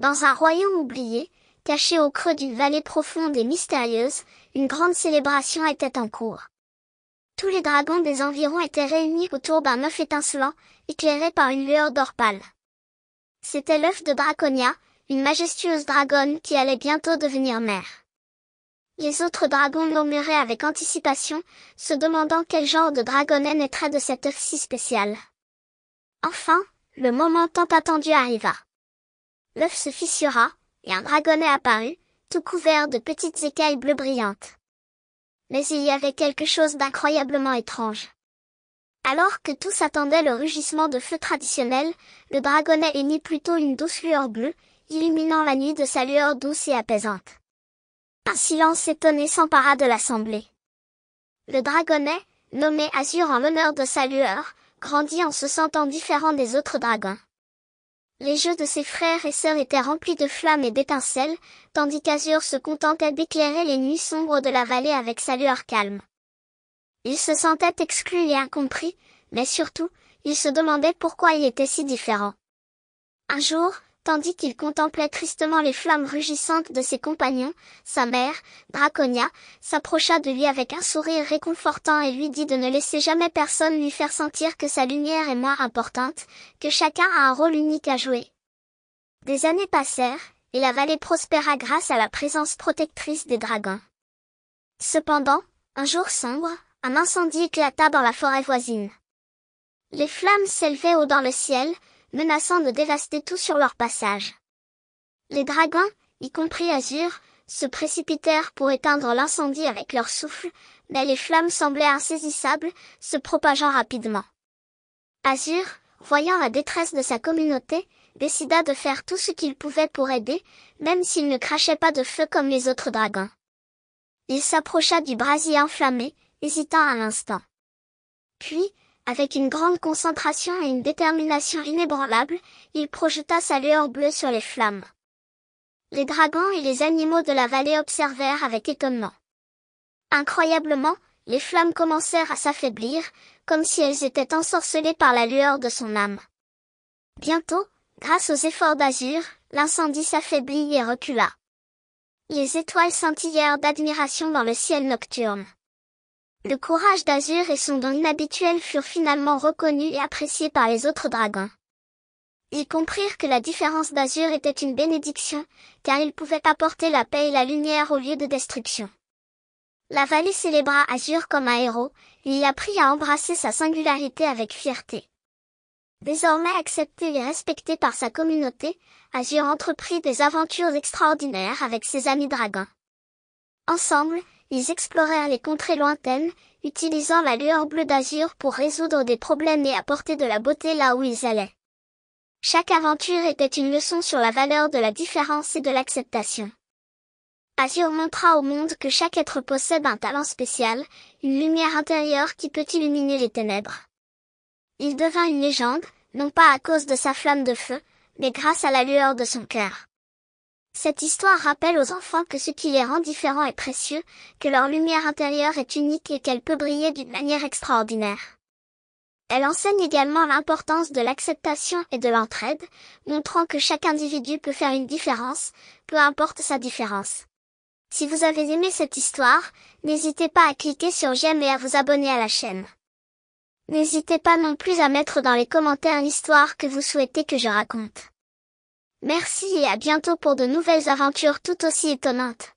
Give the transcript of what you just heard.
Dans un royaume oublié, caché au creux d'une vallée profonde et mystérieuse, une grande célébration était en cours. Tous les dragons des environs étaient réunis autour d'un œuf étincelant, éclairé par une lueur d'or pâle. C'était l'œuf de Draconia, une majestueuse dragonne qui allait bientôt devenir mère. Les autres dragons murmuraient avec anticipation, se demandant quel genre de dragonnet naîtrait de cet œuf si spécial. Enfin, le moment tant attendu arriva. L'œuf se fissura, et un dragonnet apparut, tout couvert de petites écailles bleues brillantes. Mais il y avait quelque chose d'incroyablement étrange. Alors que tous attendaient le rugissement de feu traditionnel, le dragonnet émit plutôt une douce lueur bleue, illuminant la nuit de sa lueur douce et apaisante. Un silence étonné s'empara de l'assemblée. Le dragonnet, nommé Azur en l'honneur de sa lueur, grandit en se sentant différent des autres dragons. Les jeux de ses frères et sœurs étaient remplis de flammes et d'étincelles, tandis qu'Azur se contentait d'éclairer les nuits sombres de la vallée avec sa lueur calme. Il se sentait exclu et incompris, mais surtout, il se demandait pourquoi il était si différent. Un jour, tandis qu'il contemplait tristement les flammes rugissantes de ses compagnons, sa mère, Draconia, s'approcha de lui avec un sourire réconfortant et lui dit de ne laisser jamais personne lui faire sentir que sa lumière est moins importante, que chacun a un rôle unique à jouer. Des années passèrent, et la vallée prospéra grâce à la présence protectrice des dragons. Cependant, un jour sombre, un incendie éclata dans la forêt voisine. Les flammes s'élevaient haut dans le ciel, menaçant de dévaster tout sur leur passage. Les dragons, y compris Azur, se précipitèrent pour éteindre l'incendie avec leur souffle, mais les flammes semblaient insaisissables, se propageant rapidement. Azur, voyant la détresse de sa communauté, décida de faire tout ce qu'il pouvait pour aider, même s'il ne crachait pas de feu comme les autres dragons. Il s'approcha du brasier enflammé, hésitant un instant. Puis, avec une grande concentration et une détermination inébranlable, il projeta sa lueur bleue sur les flammes. Les dragons et les animaux de la vallée observèrent avec étonnement. Incroyablement, les flammes commencèrent à s'affaiblir, comme si elles étaient ensorcelées par la lueur de son âme. Bientôt, grâce aux efforts d'Azur, l'incendie s'affaiblit et recula. Les étoiles scintillèrent d'admiration dans le ciel nocturne. Le courage d'Azur et son don inhabituel furent finalement reconnus et appréciés par les autres dragons. Ils comprirent que la différence d'Azur était une bénédiction, car il pouvait apporter la paix et la lumière au lieu de destruction. La vallée célébra Azur comme un héros, et il apprit à embrasser sa singularité avec fierté. Désormais accepté et respecté par sa communauté, Azur entreprit des aventures extraordinaires avec ses amis dragons. Ensemble, ils explorèrent les contrées lointaines, utilisant la lueur bleue d'Azur pour résoudre des problèmes et apporter de la beauté là où ils allaient. Chaque aventure était une leçon sur la valeur de la différence et de l'acceptation. Azur montra au monde que chaque être possède un talent spécial, une lumière intérieure qui peut illuminer les ténèbres. Il devint une légende, non pas à cause de sa flamme de feu, mais grâce à la lueur de son cœur. Cette histoire rappelle aux enfants que ce qui les rend différents est précieux, que leur lumière intérieure est unique et qu'elle peut briller d'une manière extraordinaire. Elle enseigne également l'importance de l'acceptation et de l'entraide, montrant que chaque individu peut faire une différence, peu importe sa différence. Si vous avez aimé cette histoire, n'hésitez pas à cliquer sur j'aime et à vous abonner à la chaîne. N'hésitez pas non plus à mettre dans les commentaires l'histoire que vous souhaitez que je raconte. Merci et à bientôt pour de nouvelles aventures tout aussi étonnantes.